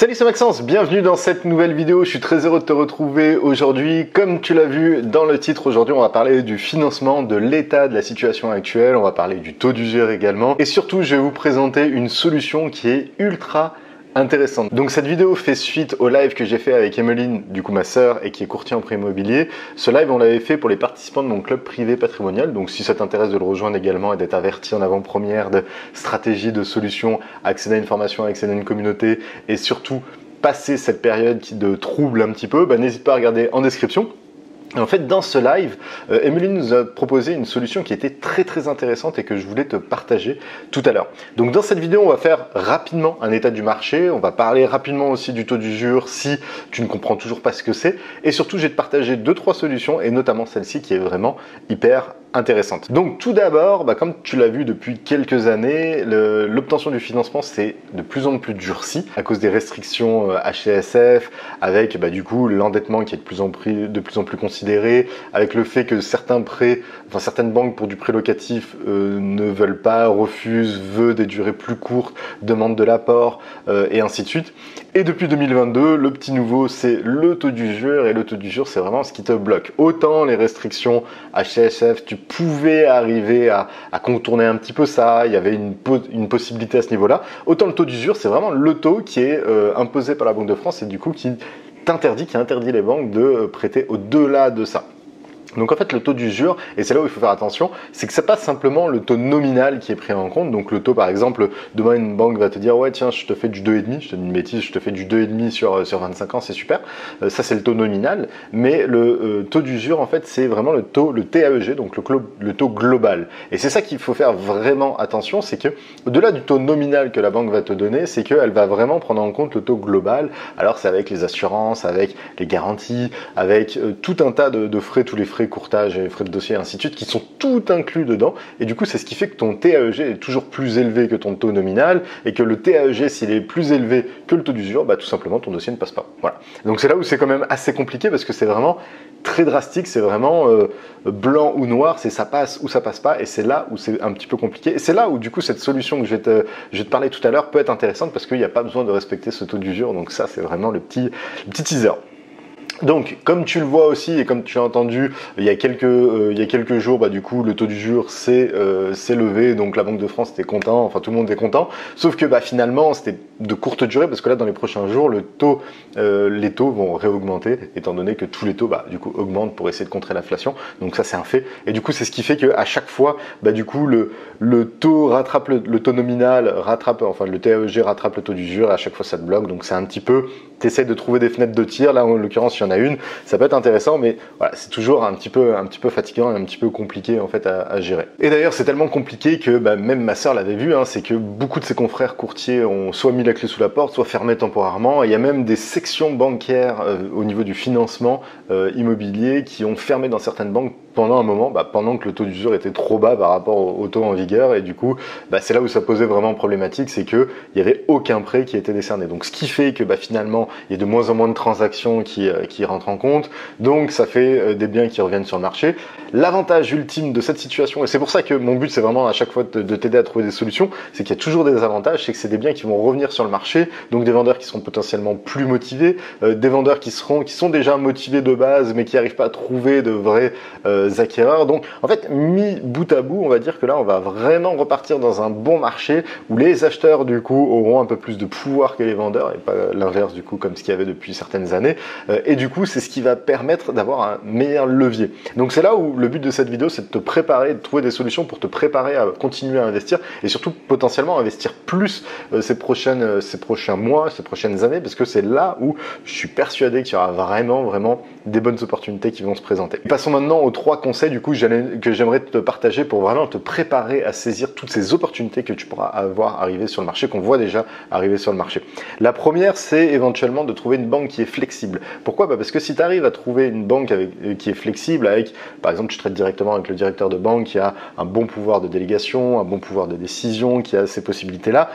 Salut, c'est Maxence, bienvenue dans cette nouvelle vidéo. Je suis très heureux de te retrouver aujourd'hui. Comme tu l'as vu dans le titre, aujourd'hui on va parler du financement, de l'état de la situation actuelle, on va parler du taux d'usure également. Et surtout, je vais vous présenter une solution qui est ultra intéressante. Donc cette vidéo fait suite au live que j'ai fait avec Emeline, du coup ma sœur, et qui est courtier en prêt immobilier. Ce live, on l'avait fait pour les participants de mon club privé patrimonial. Donc si ça t'intéresse de le rejoindre également et d'être averti en avant-première de stratégies, de solutions, accéder à une formation, accéder à une communauté et surtout passer cette période de trouble un petit peu, n'hésite pas à regarder en description. Et en fait, dans ce live, Emeline nous a proposé une solution qui était très intéressante et que je voulais te partager tout à l'heure. Donc dans cette vidéo, on va faire rapidement un état du marché, on va parler rapidement aussi du taux d'usure si tu ne comprends toujours pas ce que c'est, et surtout je vais te partager 2-3 solutions, et notamment celle-ci qui est vraiment hyper intéressante. Donc tout d'abord, comme tu l'as vu depuis quelques années, l'obtention du financement c'est de plus en plus durci à cause des restrictions HCSF, avec du coup l'endettement qui est de plus en plus considéré, avec le fait que certaines banques pour du prêt locatif ne veulent pas, refusent, veulent des durées plus courtes, demandent de l'apport et ainsi de suite. Et depuis 2022, le petit nouveau c'est le taux d'usure, et le taux d'usure c'est vraiment ce qui te bloque. Autant les restrictions HCSF, tu pouvais arriver à contourner un petit peu ça, il y avait une possibilité à ce niveau-là. Autant le taux d'usure, c'est vraiment le taux qui est imposé par la Banque de France et du coup qui interdit les banques de prêter au-delà de ça. Donc en fait le taux d'usure, et c'est là où il faut faire attention, c'est que c'est pas simplement le taux nominal qui est pris en compte. Donc le taux, par exemple, demain une banque va te dire ouais tiens je te fais du 2,5, je te dis une bêtise, je te fais du 2,5 sur 25 ans, c'est super, ça c'est le taux nominal. Mais le taux d'usure en fait c'est vraiment le TAEG, donc le taux global. Et c'est ça qu'il faut faire vraiment attention, c'est que au-delà du taux nominal que la banque va te donner, c'est qu'elle va vraiment prendre en compte le taux global. Alors c'est avec les assurances, avec les garanties, avec tout un tas de frais, tous les frais courtage et frais de dossier et ainsi de suite qui sont tout inclus dedans, et du coup c'est ce qui fait que ton TAEG est toujours plus élevé que ton taux nominal, et que le TAEG s'il est plus élevé que le taux d'usure, tout simplement ton dossier ne passe pas. Voilà. Donc c'est là où c'est quand même assez compliqué parce que c'est vraiment très drastique, c'est vraiment blanc ou noir, c'est ça passe ou ça passe pas, et c'est là où c'est un petit peu compliqué, et c'est là où du coup cette solution que je vais te parler tout à l'heure peut être intéressante parce qu'il n'y a pas besoin de respecter ce taux d'usure. Donc ça c'est vraiment le petit teaser. Donc, comme tu le vois aussi et comme tu as entendu il y a quelques jours, du coup, le taux d'usure s'est levé. Donc, la Banque de France était content, enfin tout le monde est content. Sauf que finalement, c'était de courte durée parce que là, dans les prochains jours, les taux vont réaugmenter, étant donné que tous les taux, du coup, augmentent pour essayer de contrer l'inflation. Donc ça, c'est un fait. Et du coup, c'est ce qui fait qu'à chaque fois, du coup, le taux rattrape le taux nominal, le TAEG rattrape le taux d'usure, et à chaque fois, ça te bloque. Donc c'est un petit peu, tu essaies de trouver des fenêtres de tir. Là, en l'occurrence, il y en a une, ça peut être intéressant, mais voilà, c'est toujours un petit peu fatigant et un petit peu compliqué en fait à gérer. Et d'ailleurs c'est tellement compliqué que même ma sœur l'avait vu, c'est que beaucoup de ses confrères courtiers ont soit mis la clé sous la porte, soit fermé temporairement, et il y a même des sections bancaires au niveau du financement immobilier qui ont fermé dans certaines banques pendant un moment, pendant que le taux d'usure était trop bas par rapport au taux en vigueur, et du coup c'est là où ça posait vraiment problématique, c'est qu'il n'y avait aucun prêt qui était décerné. Donc ce qui fait que finalement il y a de moins en moins de transactions qui rentrent en compte, donc ça fait des biens qui reviennent sur le marché. L'avantage ultime de cette situation, et c'est pour ça que mon but c'est vraiment à chaque fois de t'aider à trouver des solutions, c'est qu'il y a toujours des avantages, c'est que c'est des biens qui vont revenir sur le marché, donc des vendeurs qui seront potentiellement plus motivés, des vendeurs qui sont déjà motivés de base mais qui n'arrivent pas à trouver de vrais acquéreurs. Donc en fait, mis bout à bout, on va dire que là on va vraiment repartir dans un bon marché où les acheteurs du coup auront un peu plus de pouvoir que les vendeurs, et pas l'inverse du coup comme ce qu'il y avait depuis certaines années, et du coup c'est ce qui va permettre d'avoir un meilleur levier. Donc c'est là où le but de cette vidéo c'est de te préparer, de trouver des solutions pour te préparer à continuer à investir, et surtout potentiellement investir plus ces prochains mois, ces prochaines années, parce que c'est là où je suis persuadé qu'il y aura vraiment des bonnes opportunités qui vont se présenter. Passons maintenant aux 3 conseils du coup que j'aimerais te partager pour vraiment te préparer à saisir toutes ces opportunités que tu pourras avoir arriver sur le marché, qu'on voit déjà arriver sur le marché. La première, c'est éventuellement de trouver une banque qui est flexible. Pourquoi ? Parce que si tu arrives à trouver une banque qui est flexible, avec par exemple tu traites directement avec le directeur de banque qui a un bon pouvoir de délégation, un bon pouvoir de décision, qui a ces possibilités-là,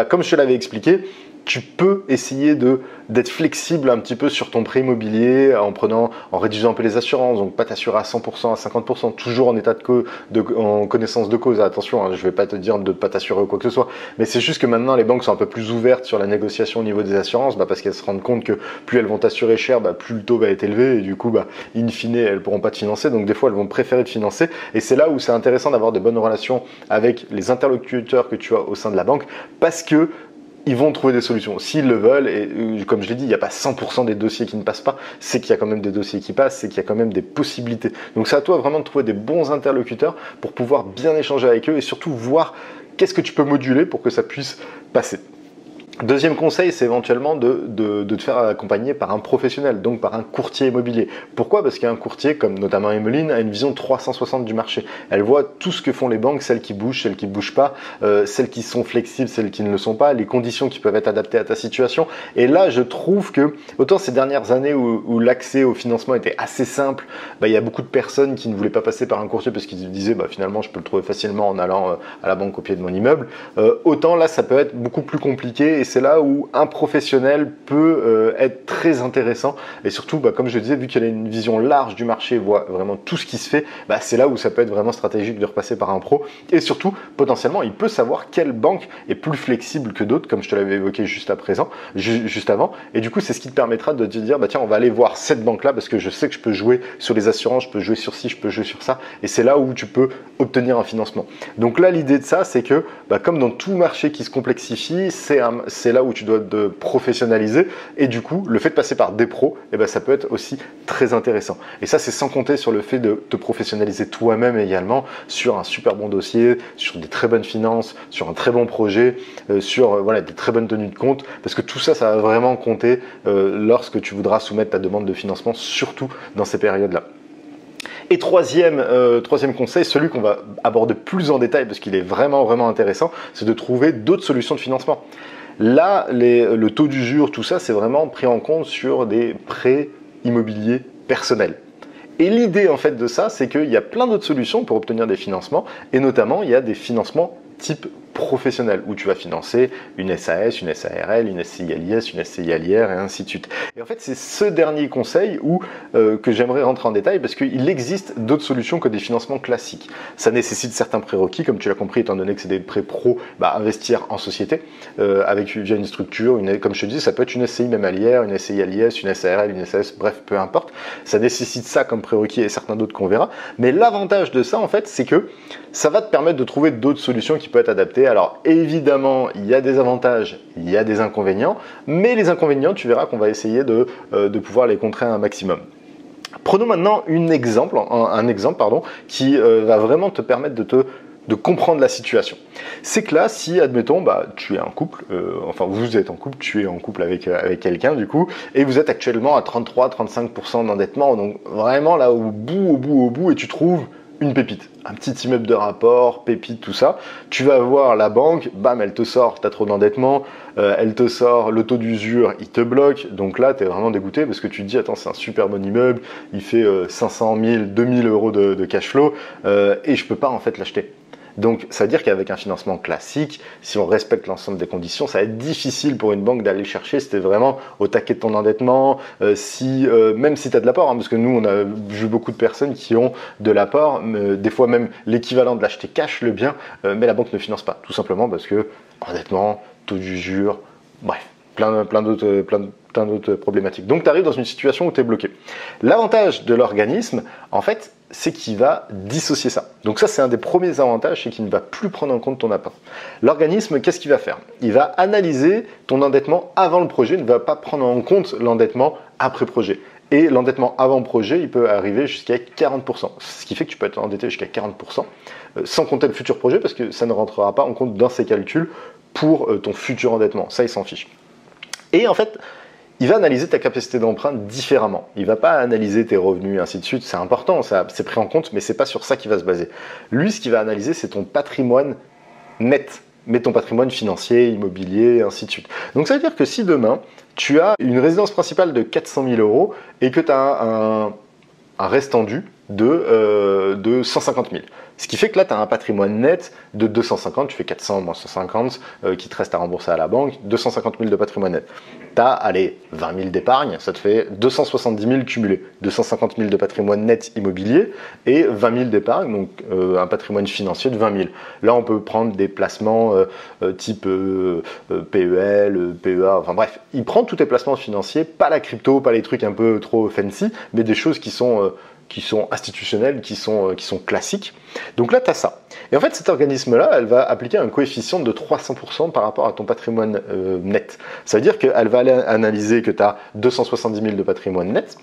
comme je te l'avais expliqué, tu peux essayer d'être flexible un petit peu sur ton prêt immobilier en réduisant un peu les assurances, donc pas t'assurer à 100%, à 50%, toujours en état en connaissance de cause. Attention, hein, je vais pas te dire de ne pas t'assurer ou quoi que ce soit, mais c'est juste que maintenant les banques sont un peu plus ouvertes sur la négociation au niveau des assurances, parce qu'elles se rendent compte que plus elles vont t'assurer cher, plus le taux va être élevé et du coup, in fine, elles pourront pas te financer, donc des fois elles vont préférer te financer, et c'est là où c'est intéressant d'avoir de bonnes relations avec les interlocuteurs que tu as au sein de la banque, parce que ils vont trouver des solutions s'ils le veulent, et comme je l'ai dit, il n'y a pas 100% des dossiers qui ne passent pas, c'est qu'il y a quand même des dossiers qui passent, c'est qu'il y a quand même des possibilités. Donc c'est à toi vraiment de trouver des bons interlocuteurs pour pouvoir bien échanger avec eux et surtout voir qu'est-ce que tu peux moduler pour que ça puisse passer. Deuxième conseil, c'est éventuellement de te faire accompagner par un professionnel, donc par un courtier immobilier. Pourquoi? Parce qu'un courtier, comme notamment Emeline, a une vision 360 du marché. Elle voit tout ce que font les banques, celles qui bougent pas, celles qui sont flexibles, celles qui ne le sont pas, les conditions qui peuvent être adaptées à ta situation. Et là, je trouve que, autant ces dernières années où l'accès au financement était assez simple, il y a beaucoup de personnes qui ne voulaient pas passer par un courtier parce qu'ils disaient finalement je peux le trouver facilement en allant à la banque au pied de mon immeuble. Autant là, ça peut être beaucoup plus compliqué, et c'est là où un professionnel peut être très intéressant, et surtout comme je le disais, vu qu'elle a une vision large du marché, voit vraiment tout ce qui se fait, c'est là où ça peut être vraiment stratégique de repasser par un pro, et surtout potentiellement il peut savoir quelle banque est plus flexible que d'autres, comme je te l'avais évoqué juste avant, et du coup c'est ce qui te permettra de te dire tiens, on va aller voir cette banque là parce que je sais que je peux jouer sur les assurances, je peux jouer sur ci, je peux jouer sur ça, et c'est là où tu peux obtenir un financement. Donc là, l'idée de ça, c'est que comme dans tout marché qui se complexifie, c'est là où tu dois te professionnaliser, et du coup le fait de passer par des pros, ça peut être aussi très intéressant. Et ça, c'est sans compter sur le fait de te professionnaliser toi-même également sur un super bon dossier, sur des très bonnes finances, sur un très bon projet, sur des très bonnes tenues de compte, parce que tout ça, ça va vraiment compter lorsque tu voudras soumettre ta demande de financement, surtout dans ces périodes-là. Et troisième conseil, celui qu'on va aborder plus en détail parce qu'il est vraiment intéressant, c'est de trouver d'autres solutions de financement. Là, le taux d'usure, tout ça, c'est vraiment pris en compte sur des prêts immobiliers personnels. Et l'idée en fait de ça, c'est qu'il y a plein d'autres solutions pour obtenir des financements, et notamment il y a des financements type professionnel, où tu vas financer une SAS, une SARL, une SCI Alias, une SCI Alière, et ainsi de suite. Et en fait, c'est ce dernier conseil que j'aimerais rentrer en détail, parce qu'il existe d'autres solutions que des financements classiques. Ça nécessite certains prérequis, comme tu l'as compris, étant donné que c'est des prêts pro, investir en société, via une structure, comme je te dis, ça peut être une SCI même Alière, une SCI Alias, une SARL, une SAS, bref, peu importe. Ça nécessite ça comme prérequis et certains d'autres qu'on verra. Mais l'avantage de ça, en fait, c'est que ça va te permettre de trouver d'autres solutions qui peuvent être adaptées. Alors évidemment, il y a des avantages, il y a des inconvénients, mais les inconvénients, tu verras qu'on va essayer de pouvoir les contrer un maximum. Prenons maintenant un exemple qui va vraiment te permettre de comprendre la situation. C'est que là, si, admettons, tu es en couple, vous êtes en couple, tu es en couple avec quelqu'un du coup, et vous êtes actuellement à 33-35% d'endettement, donc vraiment là au bout, et tu trouves une pépite, un petit immeuble de rapport, pépite, tout ça. Tu vas voir la banque, elle te sort, t'as trop d'endettement, elle te sort le taux d'usure, il te bloque. Donc là, tu es vraiment dégoûté parce que tu te dis, attends, c'est un super bon immeuble, il fait 500 000, 2000 euros de cash flow, et je peux pas en fait l'acheter. Donc, ça veut dire qu'avec un financement classique, si on respecte l'ensemble des conditions, ça va être difficile pour une banque d'aller le chercher. C'était vraiment au taquet de ton endettement, même si tu as de l'apport, parce que nous, on a vu beaucoup de personnes qui ont de l'apport, des fois même l'équivalent de l'acheter cash, le bien, mais la banque ne finance pas, tout simplement parce que endettement, taux d'usure, bref, plein d'autres problématiques. Donc, tu arrives dans une situation où tu es bloqué. L'avantage de l'organisme, en fait, c'est qu'il va dissocier ça. Donc ça, c'est un des premiers avantages, c'est qu'il ne va plus prendre en compte ton apport. L'organisme, qu'est-ce qu'il va faire? Il va analyser ton endettement avant le projet, il ne va pas prendre en compte l'endettement après projet. Et l'endettement avant projet, il peut arriver jusqu'à 40%. Ce qui fait que tu peux être endetté jusqu'à 40%, sans compter le futur projet, parce que ça ne rentrera pas en compte dans ses calculs pour ton futur endettement. Ça, il s'en fiche. Et en fait, il va analyser ta capacité d'emprunt différemment. Il ne va pas analyser tes revenus, ainsi de suite. C'est important, c'est pris en compte, mais ce n'est pas sur ça qu'il va se baser. Lui, ce qu'il va analyser, c'est ton patrimoine net, mais ton patrimoine financier, immobilier, ainsi de suite. Donc ça veut dire que si demain, tu as une résidence principale de 400 000 euros et que tu as un restant dû de 150 000. Ce qui fait que là, tu as un patrimoine net de 250, tu fais 400 moins 150 qui te reste à rembourser à la banque, 250 000 de patrimoine net. Tu as, allez, 20 000 d'épargne, ça te fait 270 000 cumulés, 250 000 de patrimoine net immobilier et 20 000 d'épargne, donc un patrimoine financier de 20 000. Là, on peut prendre des placements type PEL, PEA, enfin bref, il prend tous tes placements financiers, pas la crypto, pas les trucs un peu trop fancy, mais des choses qui sont institutionnelles, qui sont classiques. Donc là, tu as ça. Et en fait, cet organisme-là, elle va appliquer un coefficient de 300% par rapport à ton patrimoine net. Ça veut dire qu'elle va aller analyser que tu as 270 000 de patrimoine net.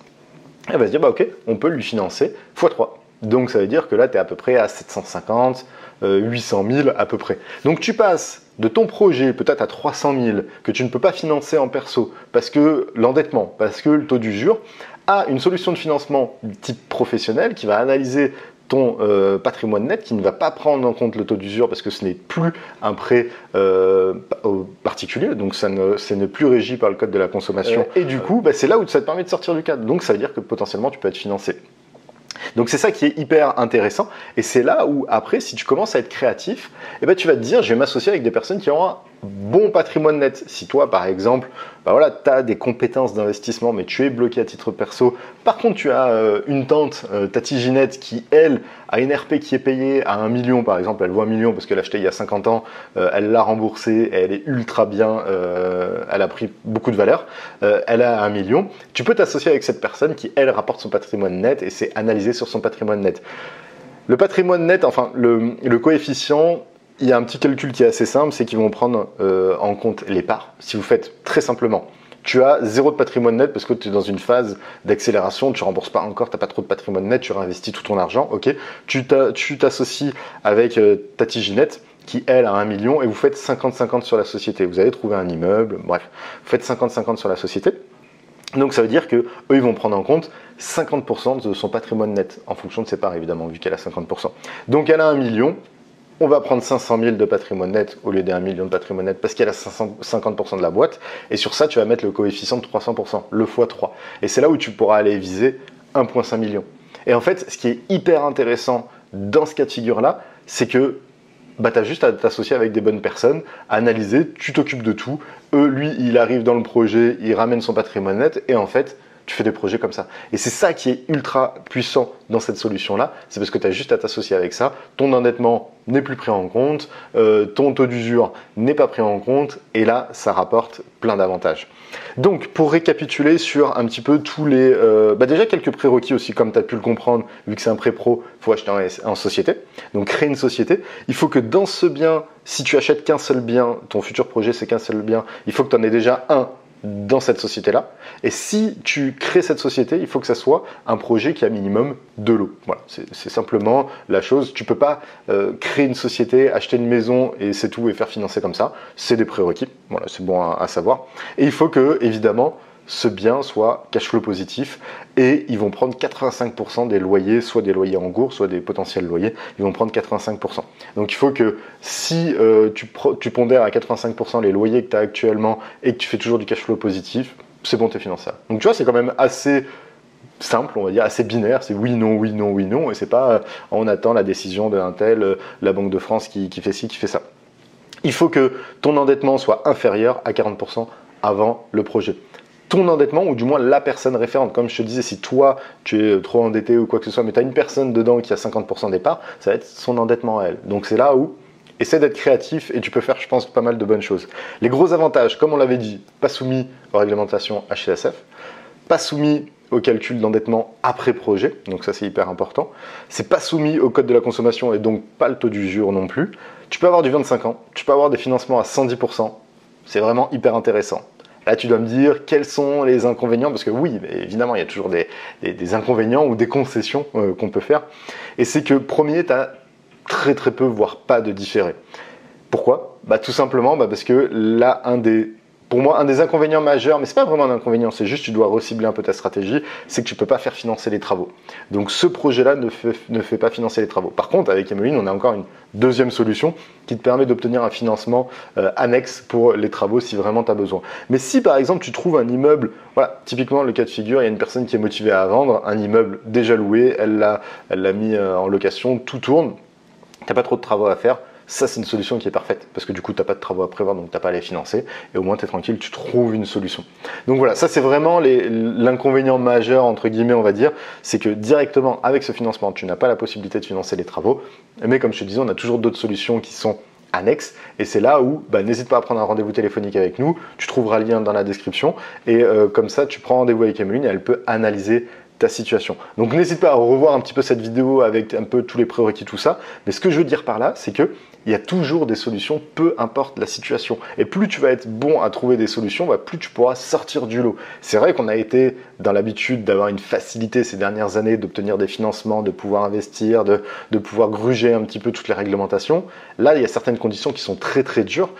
Elle va se dire, bah ok, on peut lui financer x3. Donc ça veut dire que là, tu es à peu près à 750, 800 000 à peu près. Donc tu passes de ton projet peut-être à 300 000 que tu ne peux pas financer en perso parce que l'endettement, parce que le taux d'usure, à une solution de financement type professionnel qui va analyser ton patrimoine net, qui ne va pas prendre en compte le taux d'usure parce que ce n'est plus un prêt particulier, donc ça n'est plus régi par le code de la consommation. Et du coup, bah, c'est là où ça te permet de sortir du cadre. Donc ça veut dire que potentiellement tu peux être financé. Donc c'est ça qui est hyper intéressant et c'est là où après si tu commences à être créatif, eh ben, tu vas te dire je vais m'associer avec des personnes qui ont un bon patrimoine net. Si toi par exemple, bah voilà, tu as des compétences d'investissement mais tu es bloqué à titre perso, par contre tu as une tante, Tati Ginette, qui elle a une RP qui est payée à 1 million par exemple, elle vaut 1 million parce qu'elle l'a acheté il y a 50 ans, elle l'a remboursé, elle est ultra bien, elle a pris beaucoup de valeur, elle a 1 million, tu peux t'associer avec cette personne qui elle rapporte son patrimoine net et c'est analysé sur son patrimoine net. Le patrimoine net, enfin le coefficient, il y a un petit calcul qui est assez simple, c'est qu'ils vont prendre en compte les parts. Si vous faites très simplement, tu as 0 de patrimoine net parce que tu es dans une phase d'accélération, tu ne rembourses pas encore, tu n'as pas trop de patrimoine net, tu réinvestis tout ton argent, ok. Tu t'associes avec Tati Ginette qui elle a 1 million et vous faites 50-50 sur la société. Vous allez trouver un immeuble, bref, vous faites 50-50 sur la société. Donc ça veut dire que eux ils vont prendre en compte 50% de son patrimoine net en fonction de ses parts évidemment vu qu'elle a 50%. Donc elle a 1 million, on va prendre 500 000 de patrimoine net au lieu d'1 million de patrimoine net parce qu'elle a 50% de la boîte et sur ça tu vas mettre le coefficient de 300%, le x3. Et c'est là où tu pourras aller viser 1,5 million. Et en fait ce qui est hyper intéressant dans ce cas de figure là, c'est que bah, tu as juste à t'associer avec des bonnes personnes, à analyser, tu t'occupes de tout. Lui, il arrive dans le projet, il ramène son patrimoine net et en fait, tu fais des projets comme ça. Et c'est ça qui est ultra puissant dans cette solution-là, c'est parce que tu as juste à t'associer avec ça. Ton endettement n'est plus pris en compte, ton taux d'usure n'est pas pris en compte et là, ça rapporte plein d'avantages. Donc, pour récapituler sur un petit peu tous les... déjà, quelques prérequis aussi, comme tu as pu le comprendre, vu que c'est un prêt pro, il faut acheter en société. Donc, créer une société. Il faut que dans ce bien, si tu achètes qu'un seul bien, ton futur projet, c'est qu'un seul bien, il faut que tu en aies déjà un dans cette société-là. Et si tu crées cette société, il faut que ça soit un projet qui a minimum de l'eau. Voilà, c'est simplement la chose. Tu peux pas créer une société, acheter une maison et c'est tout et faire financer comme ça. C'est des prérequis. Voilà, c'est bon à savoir. Et il faut que, évidemment, ce bien soit cash flow positif et ils vont prendre 85% des loyers, soit des loyers en cours, soit des potentiels loyers, ils vont prendre 85%. Donc il faut que si tu pondères à 85% les loyers que tu as actuellement et que tu fais toujours du cash flow positif, c'est bon, tu es finançable. Donc tu vois, c'est quand même assez simple, on va dire, assez binaire, c'est oui, non, oui, non, oui, non, et c'est pas on attend la décision d'un tel, la Banque de France qui fait ci, qui fait ça. Il faut que ton endettement soit inférieur à 40% avant le projet. Ton endettement, ou du moins la personne référente. Comme je te disais, si toi, tu es trop endetté ou quoi que ce soit, mais tu as une personne dedans qui a 50% des parts, ça va être son endettement à elle. Donc c'est là où, essaie d'être créatif et tu peux faire, je pense, pas mal de bonnes choses. Les gros avantages, comme on l'avait dit, pas soumis aux réglementations HCSF, pas soumis au calcul d'endettement après projet, donc ça c'est hyper important. C'est pas soumis au code de la consommation et donc pas le taux d'usure non plus. Tu peux avoir du 25 ans, tu peux avoir des financements à 110%, c'est vraiment hyper intéressant. Là, tu dois me dire quels sont les inconvénients, parce que oui, évidemment, il y a toujours des inconvénients ou des concessions qu'on peut faire. Et c'est que premier, tu as très très peu, voire pas de différé. Pourquoi ? Tout simplement parce que là, pour moi, un des inconvénients majeurs, mais c'est pas vraiment un inconvénient, c'est juste que tu dois recibler un peu ta stratégie, c'est que tu peux pas faire financer les travaux. Donc ce projet-là ne fait pas financer les travaux. Par contre, avec Emeline, on a encore une deuxième solution qui te permet d'obtenir un financement annexe pour les travaux si vraiment tu as besoin. Mais si par exemple tu trouves un immeuble, voilà, typiquement le cas de figure, il y a une personne qui est motivée à vendre, un immeuble déjà loué, elle l'a mis en location, tout tourne. tu n'as pas trop de travaux à faire, ça c'est une solution qui est parfaite parce que du coup tu n'as pas de travaux à prévoir, donc tu n'as pas à les financer et au moins tu es tranquille, tu trouves une solution. Donc voilà, ça c'est vraiment l'inconvénient majeur entre guillemets on va dire, c'est que directement avec ce financement tu n'as pas la possibilité de financer les travaux, mais comme je te disais on a toujours d'autres solutions qui sont annexes et c'est là où n'hésite pas à prendre un rendez-vous téléphonique avec nous, tu trouveras le lien dans la description et comme ça tu prends rendez-vous avec Emeline et elle peut analyser ta situation. Donc n'hésite pas à revoir un petit peu cette vidéo avec un peu tous les prérequis, tout ça. Mais ce que je veux dire par là, c'est que il y a toujours des solutions, peu importe la situation. Et plus tu vas être bon à trouver des solutions, plus tu pourras sortir du lot. C'est vrai qu'on a été dans l'habitude d'avoir une facilité ces dernières années d'obtenir des financements, de pouvoir investir, de pouvoir gruger un petit peu toutes les réglementations. Là, il y a certaines conditions qui sont très très dures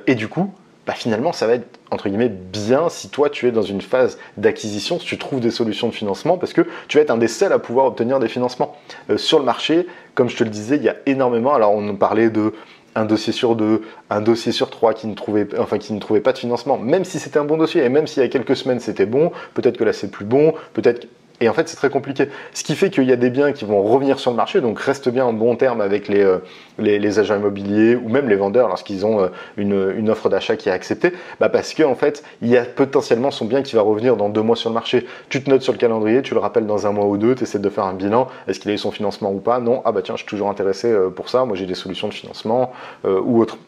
et du coup, finalement, ça va être, entre guillemets, bien si toi, tu es dans une phase d'acquisition, si tu trouves des solutions de financement, parce que tu vas être un des seuls à pouvoir obtenir des financements. Sur le marché, comme je te le disais, il y a énormément, alors on nous parlait de un dossier sur deux, un dossier sur trois qui ne trouvait pas de financement, même si c'était un bon dossier, et même s'il y a quelques semaines c'était bon, peut-être que là c'est plus bon, peut-être... Et en fait, c'est très compliqué. Ce qui fait qu'il y a des biens qui vont revenir sur le marché, donc reste bien en bon terme avec les agents immobiliers ou même les vendeurs lorsqu'ils ont une offre d'achat qui est acceptée, parce qu'en fait, il y a potentiellement son bien qui va revenir dans 2 mois sur le marché. Tu te notes sur le calendrier, tu le rappelles dans 1 mois ou 2, tu essaies de faire un bilan. Est-ce qu'il a eu son financement ou pas? Non. Ah tiens, je suis toujours intéressé pour ça. Moi, j'ai des solutions de financement ou autre.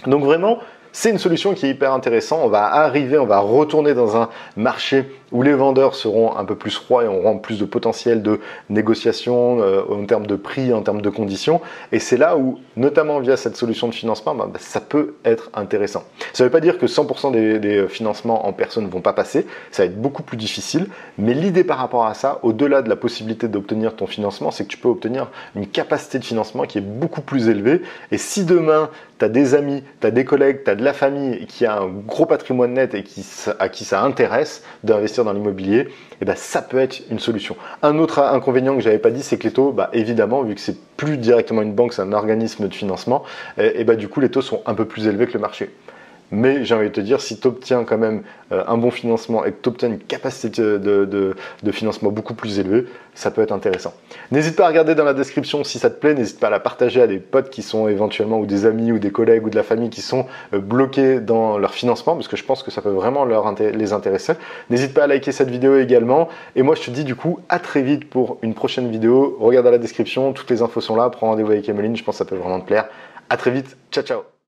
Donc vraiment, c'est une solution qui est hyper intéressante. On va retourner dans un marché où les vendeurs seront un peu plus froids et auront plus de potentiel de négociation en termes de prix, en termes de conditions. Et c'est là où, notamment via cette solution de financement, ça peut être intéressant. Ça ne veut pas dire que 100% des financements en personne ne vont pas passer. Ça va être beaucoup plus difficile. Mais l'idée par rapport à ça, au-delà de la possibilité d'obtenir ton financement, c'est que tu peux obtenir une capacité de financement qui est beaucoup plus élevée. Et si demain, tu as des amis, tu as des collègues, tu as de la famille qui a un gros patrimoine net et à qui ça intéresse d'investir dans l'immobilier, ça peut être une solution. Un autre inconvénient que j'avais pas dit, c'est que les taux, évidemment, vu que c'est plus directement une banque, c'est un organisme de financement, du coup les taux sont un peu plus élevés que le marché. Mais j'ai envie de te dire, si tu obtiens quand même un bon financement et que tu obtiens une capacité de financement beaucoup plus élevée, ça peut être intéressant. N'hésite pas à regarder dans la description si ça te plaît, n'hésite pas à la partager à des potes qui sont éventuellement, ou des amis, ou des collègues, ou de la famille qui sont bloqués dans leur financement, parce que je pense que ça peut vraiment les intéresser. N'hésite pas à liker cette vidéo également. Et moi, je te dis du coup, à très vite pour une prochaine vidéo. Regarde dans la description, toutes les infos sont là, prends rendez-vous avec Emeline, je pense que ça peut vraiment te plaire. À très vite, ciao ciao.